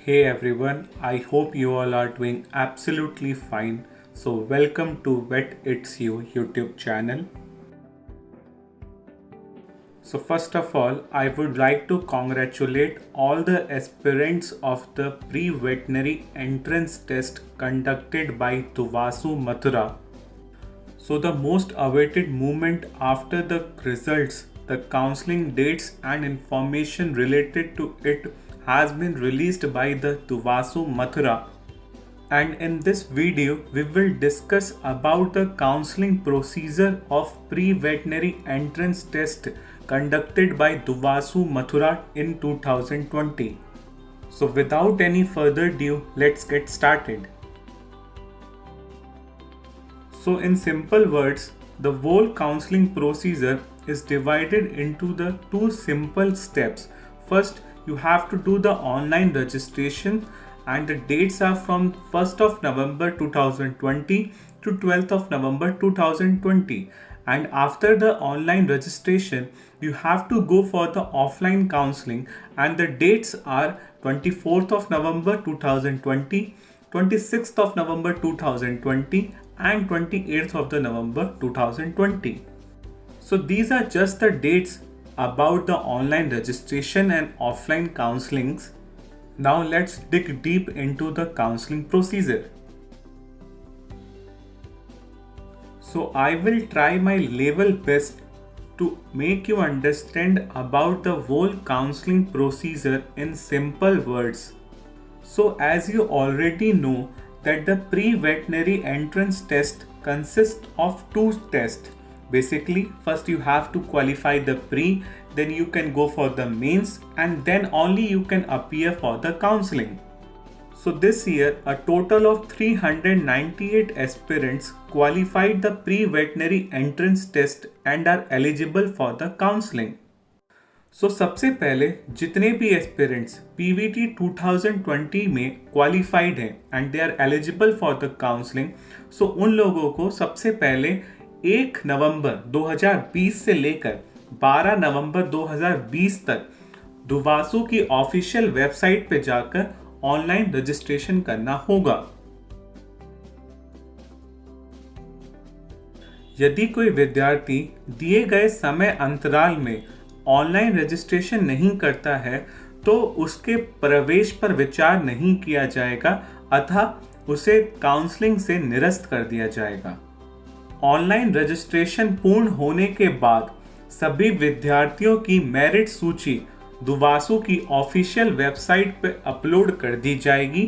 Hey everyone, I hope you all are doing absolutely fine. So, welcome to Vet It's You YouTube channel. So, first of all, I would like to congratulate all the aspirants of the pre-veterinary entrance test conducted by Tuvasu Mathura. So, the most awaited moment after the results, the counseling dates and information related to it has been released by the Tuvasu Mathura. And in this video, we will discuss about the counseling procedure of pre-veterinary entrance test conducted by Tuvasu Mathura in 2020. So without any further ado, let's get started. So in simple words, the whole counseling procedure is divided into the two simple steps. First, you have to do the online registration, and the dates are from 1st of November 2020 to 12th of November 2020. And after the online registration, you have to go for the offline counseling, and the dates are 24th of November 2020, 26th of November 2020 and 28th of the November 2020. So these are just the dates about the online registration and offline counselings. Now let's dig deep into the counseling procedure. So I will try my level best to make you understand about the whole counseling procedure in simple words. So as you already know that the pre-veterinary entrance test consists of two tests. Basically, first you have to qualify the pre, then you can go for the mains, and then only you can appear for the counseling. So this year, a total of 398 aspirants qualified the pre-veterinary entrance test and are eligible for the counseling. So सबसे पहले जितने भी aspirants PVT 2020 में qualified हैं and they are eligible for the counselling, so उन लोगों को सबसे पहले 1 नवंबर 2020 से लेकर 12 नवंबर 2020 तक दुवासु की ऑफिशियल वेबसाइट पे जाकर ऑनलाइन रजिस्ट्रेशन करना होगा. यदि कोई विद्यार्थी दिए गए समय अंतराल में ऑनलाइन रजिस्ट्रेशन नहीं करता है तो उसके प्रवेश पर विचार नहीं किया जाएगा अतः उसे काउंसलिंग से निरस्त कर दिया जाएगा. ऑनलाइन रजिस्ट्रेशन पूर्ण होने के बाद सभी विद्यार्थियों की मेरिट सूची दुवासु की ऑफिशियल वेबसाइट पर अपलोड कर दी जाएगी.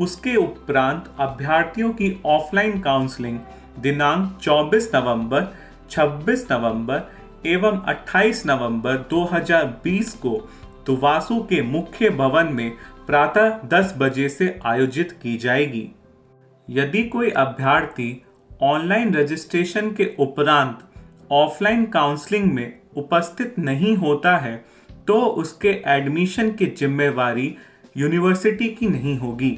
उसके उपरांत अभ्यर्थियों की ऑफलाइन काउंसलिंग दिनांक 24 नवंबर, 26 नवंबर एवं 28 नवंबर 2020 को दुवासु के मुख्य भवन में प्रातः 10 बजे से आयोजित की जाएगी. यदि कोई अभ्यर्थी ऑनलाइन रजिस्ट्रेशन के उपरांत ऑफलाइन काउंसलिंग में उपस्थित नहीं होता है तो उसके एडमिशन की जिम्मेवारी यूनिवर्सिटी की नहीं होगी.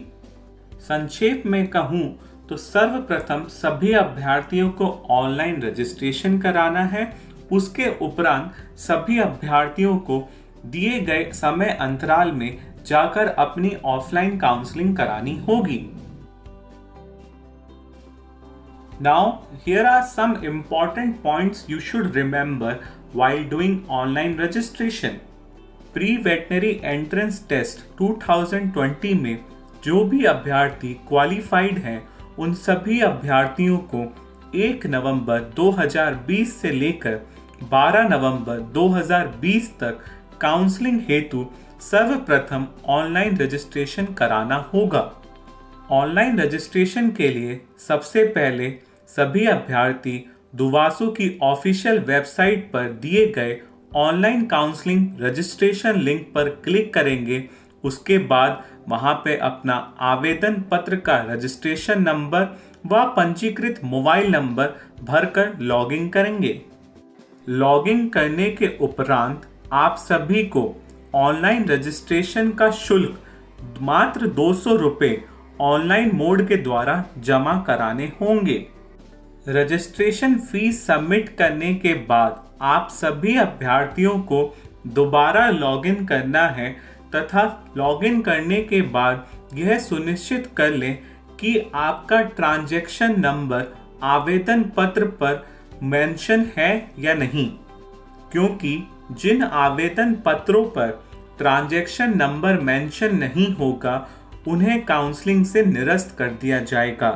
संक्षेप में कहूँ तो सर्वप्रथम सभी अभ्यर्थियों को ऑनलाइन रजिस्ट्रेशन कराना है. उसके उपरांत सभी अभ्यर्थियों को दिए गए समय अंतराल में जाकर अपनी ऑफलाइन काउंसलिंग करानी होगी. Now, here are some important points you should remember while doing online registration. Pre-veterinary entrance test 2020 में जो भी अभ्यर्थी क्वालिफाइड हैं उन सभी अभ्यर्थियों को 1 नवंबर 2020 से लेकर 12 नवंबर 2020 तक काउंसलिंग हेतु सर्वप्रथम ऑनलाइन रजिस्ट्रेशन कराना होगा. ऑनलाइन रजिस्ट्रेशन के लिए सबसे पहले सभी अभ्यर्थी दुवासु की ऑफिशियल वेबसाइट पर दिए गए ऑनलाइन काउंसलिंग रजिस्ट्रेशन लिंक पर क्लिक करेंगे. उसके बाद वहां पे अपना आवेदन पत्र का रजिस्ट्रेशन नंबर व पंजीकृत मोबाइल नंबर भरकर लॉगिन करेंगे. लॉगिन करने के उपरांत आप सभी को ऑनलाइन रजिस्ट्रेशन का शुल्क मात्र 200 रुपये ऑनलाइन मोड के द्वारा जमा कराने होंगे. रजिस्ट्रेशन फीस सबमिट करने के बाद आप सभी अभ्यर्थियों को दोबारा लॉगिन करना है तथा लॉगिन करने के बाद यह सुनिश्चित कर लें कि आपका ट्रांजैक्शन नंबर आवेदन पत्र पर मेंशन है या नहीं, क्योंकि जिन आवेदन पत्रों पर ट्रांजैक्शन नंबर मेंशन नहीं होगा उन्हें काउंसलिंग से निरस्त कर दिया जाएगा।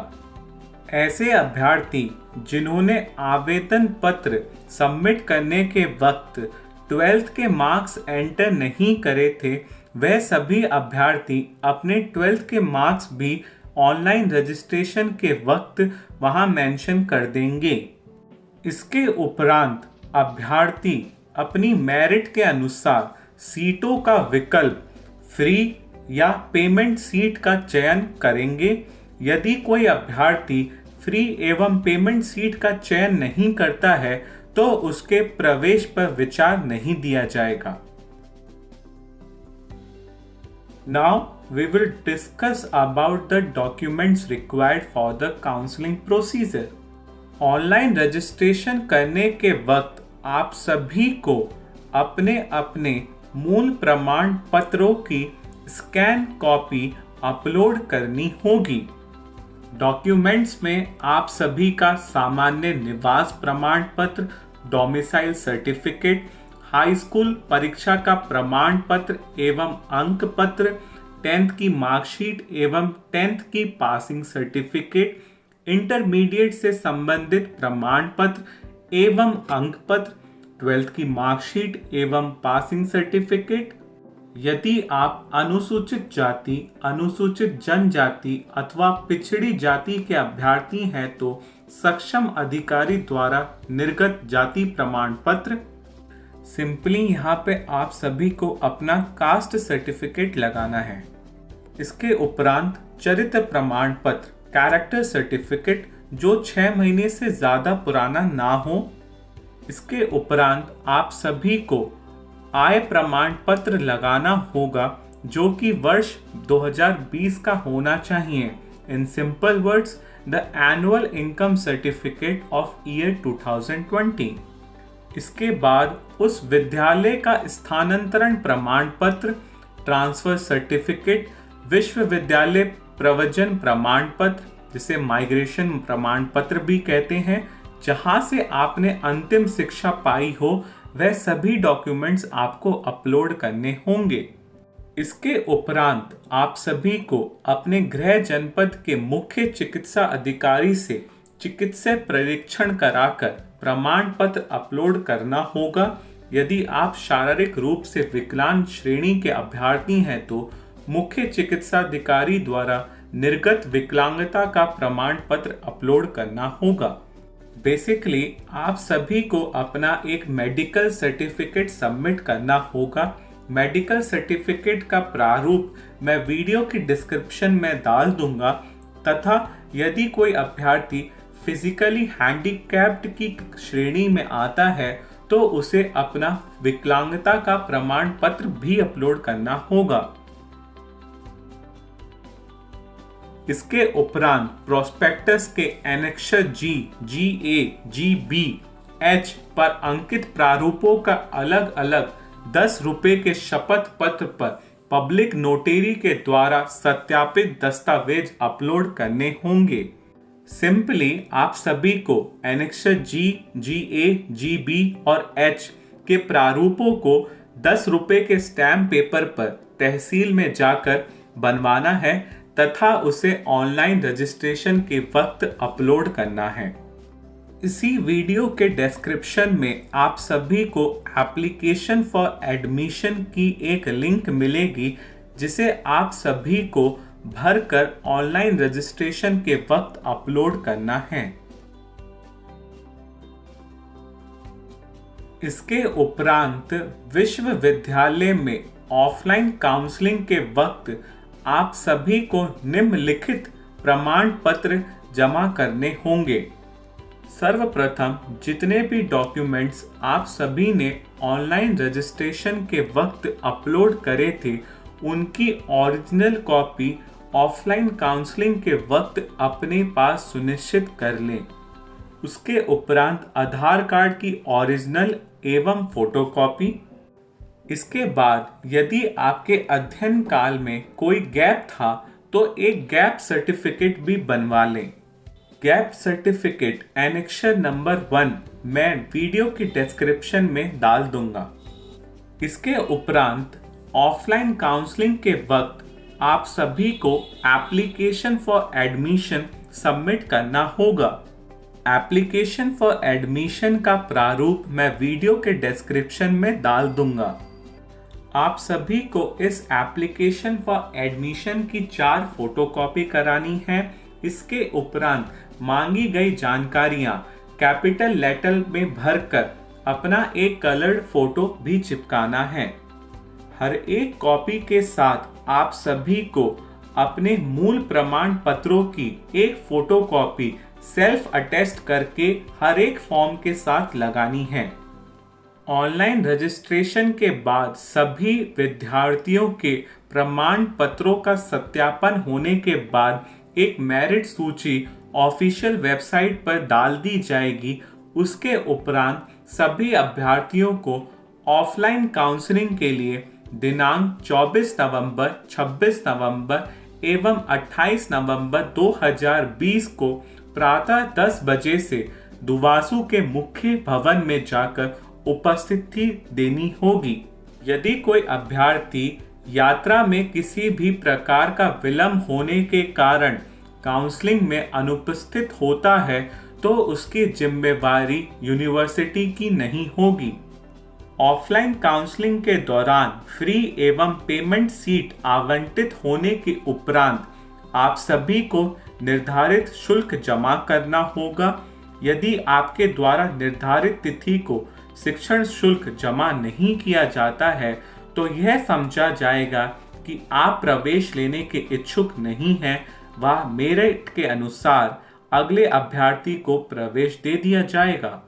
ऐसे अभ्यर्थी जिन्होंने आवेदन पत्र सबमिट करने के वक्त 12th के मार्क्स एंटर नहीं करे थे, वह सभी अभ्यर्थी अपने 12th के मार्क्स भी ऑनलाइन रजिस्ट्रेशन के वक्त वहां मेंशन कर देंगे। इसके उपरांत अभ्यर्थी अपनी मेरिट के अनुसार सीटों का विकल्प फ्री या पेमेंट सीट का चयन करेंगे। यदि कोई अभ्यर्थी फ्री एवं पेमेंट सीट का चयन नहीं करता है तो उसके प्रवेश पर विचार नहीं दिया जाएगा। Now we will discuss about the documents required for the counseling procedure. Online registration करने के वक्त आप सभी को अपने अपने मूल प्रमाण पत्रों की स्कैन कॉपी अपलोड करनी होगी। डॉक्यूमेंट्स में आप सभी का सामान्य निवास प्रमाण पत्र, डोमिसाइल सर्टिफिकेट, हाई स्कूल परीक्षा का प्रमाण पत्र एवं अंक पत्र, 10th की मार्कशीट एवं 10th की पासिंग सर्टिफिकेट, इंटरमीडिएट से संबंधित प्रमाण पत्र एवं अंक पत्र, 12th की मार्कशीट एवं पासिंग सर्टिफिकेट। यदि आप अनुसूचित जाति, अनुसूचित जनजाति अथवा पिछड़ी जाति के अभ्यर्थी हैं तो सक्षम अधिकारी द्वारा निर्गत जाति प्रमाण पत्र। सिंपली यहाँ पे आप सभी को अपना कास्ट सर्टिफिकेट लगाना है। इसके उपरांत चरित्र प्रमाण पत्र, कैरेक्टर सर्टिफिकेट जो 6 महीने से ज्यादा पुराना ना हो। इसके उपरांत आप सभी को आय प्रमाण पत्र लगाना होगा जो कि वर्ष 2020 का होना चाहिए। In simple words, the annual income certificate of year 2020। इसके बाद उस विद्यालय का स्थानांतरण प्रमाण पत्र, ट्रांसफर सर्टिफिकेट, विश्वविद्यालय प्रव्रजन प्रमाण पत्र जिसे माइग्रेशन प्रमाण पत्र भी कहते हैं, जहां से आपने अंतिम शिक्षा पाई हो, वह सभी डॉक्यूमेंट्स आपको अपलोड करने होंगे। इसके उपरांत आप सभी को अपने गृह जनपद के मुख्य चिकित्सा अधिकारी से चिकित्सा परीक्षण कराकर प्रमाण पत्र अपलोड करना होगा। यदि आप शारीरिक रूप से विकलांग श्रेणी के अभ्यर्थी हैं तो मुख्य चिकित्साधिकारी द्वारा निर्गत विकलांगता का प्रमाण पत्र अपलोड करना होगा। बेसिकली आप सभी को अपना एक मेडिकल सर्टिफिकेट सबमिट करना होगा। मेडिकल सर्टिफिकेट का प्रारूप मैं वीडियो की डिस्क्रिप्शन में डाल दूंगा तथा यदि कोई अभ्यर्थी फिजिकली हैंडीकैप्ड की श्रेणी में आता है तो उसे अपना विकलांगता का प्रमाण पत्र भी अपलोड करना होगा। इसके उपरांत प्रोस्पेक्टस के एनेक्सर जी, जी.ए, जी.बी, एच पर अंकित प्रारूपों का अलग अलग 10 रुपए के शपथ पत्र पर पब्लिक नोटरी के द्वारा सत्यापित दस्तावेज अपलोड करने होंगे। सिंपली आप सभी को एनेक्सर जी, जी.ए, जी.बी और एच के प्रारूपों को 10 रुपए के स्टैम्प पेपर पर तहसील में जाकर बनवाना है तथा उसे ऑनलाइन रजिस्ट्रेशन के वक्त अपलोड करना है। इसी वीडियो के डिस्क्रिप्शन में आप सभी को एप्लीकेशन फॉर एडमिशन की एक लिंक मिलेगी जिसे आप सभी को भरकर ऑनलाइन रजिस्ट्रेशन के वक्त अपलोड करना है। इसके उपरांत विश्वविद्यालय में ऑफलाइन काउंसलिंग के वक्त आप सभी को निम्नलिखित प्रमाण पत्र जमा करने होंगे। सर्वप्रथम जितने भी डॉक्यूमेंट्स आप सभी ने ऑनलाइन रजिस्ट्रेशन के वक्त अपलोड करे थे उनकी ओरिजिनल कॉपी ऑफलाइन काउंसलिंग के वक्त अपने पास सुनिश्चित कर लें। उसके उपरांत आधार कार्ड की ओरिजिनल एवं फोटोकॉपी, इसके बाद यदि आपके अध्ययन काल में कोई गैप था तो एक गैप सर्टिफिकेट भी बनवा लें। गैप सर्टिफिकेट एनेक्शर नंबर 1 मैं वीडियो की डिस्क्रिप्शन में डाल दूंगा। इसके उपरांत ऑफलाइन काउंसलिंग के वक्त आप सभी को एप्लीकेशन फॉर एडमिशन सबमिट करना होगा। एप्लीकेशन फॉर एडमिशन का प्रारूप मैं वीडियो के डिस्क्रिप्शन में डाल दूंगा। आप सभी को इस एप्लीकेशन फॉर एडमिशन की 4 फोटोकॉपी करानी है। इसके उपरांत मांगी गई जानकारियां कैपिटल लेटर में भरकर अपना एक कलर्ड फोटो भी चिपकाना है। हर एक कॉपी के साथ आप सभी को अपने मूल प्रमाण पत्रों की एक फोटोकॉपी सेल्फ अटेस्ट करके हर एक फॉर्म के साथ लगानी है। ऑनलाइन रजिस्ट्रेशन के बाद सभी विद्यार्थियों के प्रमाण पत्रों का सत्यापन होने के बाद एक मेरिट सूची ऑफिशियल वेबसाइट पर डाल दी जाएगी। उसके उपरांत सभी अभ्यर्थियों को ऑफलाइन काउंसलिंग के लिए दिनांक 24 नवंबर, 26 नवंबर एवं 28 नवंबर 2020 को प्रातः 10 बजे से दुवासू के मुख्य भवन में जाकर उपस्थिति देनी होगी। यदि कोई अभ्यर्थी यात्रा में किसी भी प्रकार का विलंब होने के कारण काउंसलिंग में अनुपस्थित होता है तो उसकी जिम्मेवारी यूनिवर्सिटी की नहीं होगी। ऑफलाइन काउंसलिंग के दौरान फ्री एवं पेमेंट सीट आवंटित होने के उपरांत आप सभी को निर्धारित शुल्क जमा करना होगा। यदि आपके द्वारा निर्धारित तिथि को शिक्षण शुल्क जमा नहीं किया जाता है तो यह समझा जाएगा कि आप प्रवेश लेने के इच्छुक नहीं हैं व मेरिट के अनुसार अगले अभ्यर्थी को प्रवेश दे दिया जाएगा।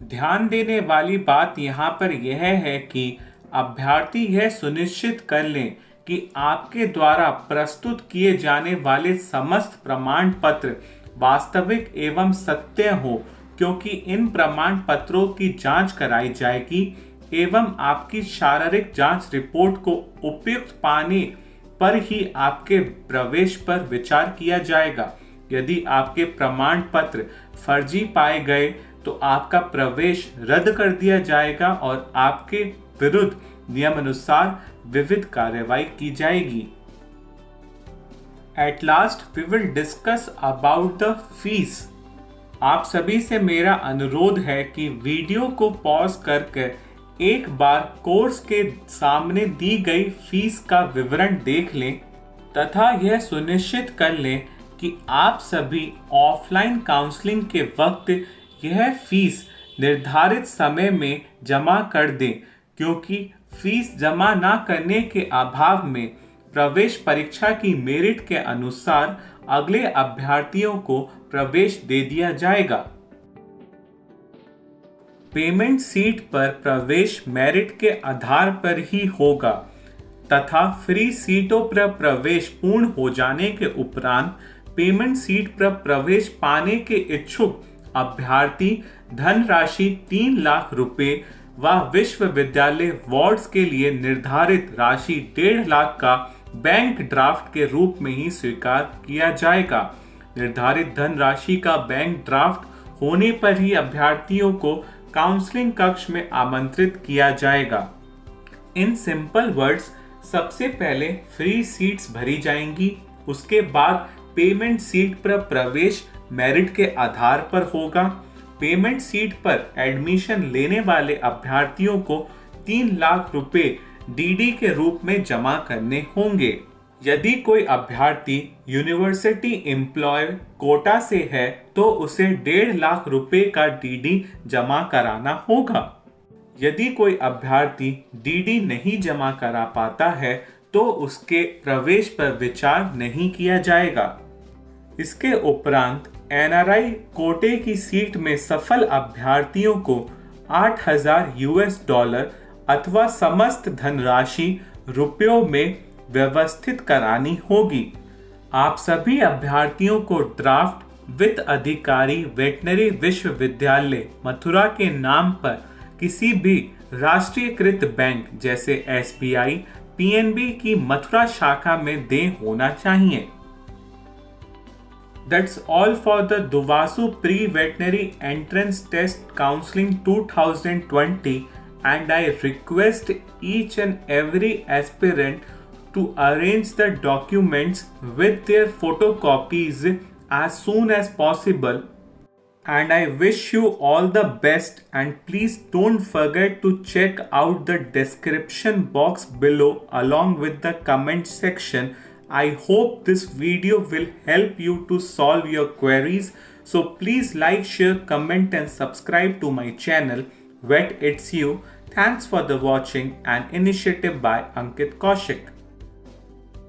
ध्यान देने वाली बात यहाँ पर यह है कि अभ्यर्थी यह सुनिश्चित कर लें कि आपके द्वारा प्रस्तुत किए जाने वाले समस्त प्रमाण पत्र वास्तविक एवं सत्य हो, क्योंकि इन प्रमाण पत्रों की जांच कराई जाएगी एवं आपकी शारीरिक जांच रिपोर्ट को उपयुक्त पाने पर ही आपके प्रवेश पर विचार किया जाएगा। यदि आपके प्रमाण पत्र फर्जी पाए गए तो आपका प्रवेश रद्द कर दिया जाएगा और आपके विरुद्ध नियमानुसार विविध कार्रवाई की जाएगी। At last we will discuss about the fees. आप सभी से मेरा अनुरोध है कि वीडियो को पॉज करके एक बार कोर्स के सामने दी गई फीस का विवरण देख लें तथा यह सुनिश्चित कर लें कि आप सभी ऑफलाइन काउंसलिंग के वक्त यह फीस निर्धारित समय में जमा कर दें, क्योंकि फीस जमा न करने के अभाव में प्रवेश परीक्षा की मेरिट के अनुसार अगले अभ्यर्थियों को प्रवेश दे दिया जाएगा। पेमेंट सीट पर प्रवेश मेरिट के आधार पर ही होगा तथा फ्री सीटों पर प्रवेश पूर्ण हो जाने के उपरांत पेमेंट सीट पर प्रवेश पाने के इच्छुक अभ्यर्थी धनराशि 3 लाख रुपए व विश्वविद्यालय वार्ड्स के लिए निर्धारित राशि 1.5 लाख का बैंक ड्राफ्ट के रूप में ही स्वीकार किया जाएगा। निर्धारित धनराशि का बैंक ड्राफ्ट होने पर ही अभ्यर्थियों को काउंसलिंग कक्ष में आमंत्रित किया जाएगा। इन सिंपल वर्ड्स, सबसे पहले फ्री सीट्स भरी जाएंगी, उसके बाद पेमेंट सीट पर प्रवेश मेरिट के आधार पर होगा। पेमेंट सीट पर एडमिशन लेने वाले अभ्यर्थियों को 3 लाख रुपए डीडी के रूप में जमा करने होंगे। यदि कोई अभ्यर्थी यूनिवर्सिटी एम्प्लॉय कोटा से है तो उसे 1.5 लाख रुपए का डीडी जमा कराना होगा। यदि कोई अभ्यर्थी डीडी नहीं जमा करा पाता है तो उसके प्रवेश पर विचार नहीं किया जाएगा। इसके उपरांत एनआरआई कोटे की सीट में सफल अभ्यर्थियों को $8,000 अथवा समस्त धनराशि रुपयों में व्यवस्थित करानी होगी। आप सभी अभ्यर्थियों को ड्राफ्ट वित्त अधिकारी वेटनरी विश्वविद्यालय मथुरा के नाम पर किसी भी राष्ट्रीयकृत बैंक जैसे SBI, PNB की मथुरा शाखा में देय होना चाहिए। That's all for the Duvasu Pre-Veterinary Entrance Test Counseling 2020, and I request each and every aspirant to arrange the documents with their photocopies as soon as possible. And I wish you all the best, and please don't forget to check out the description box below along with the comment section. I hope this video will help you to solve your queries. So please like, share, comment and subscribe to my channel Vet It's You. Thanks for the watching, an initiative by Ankit Kaushik.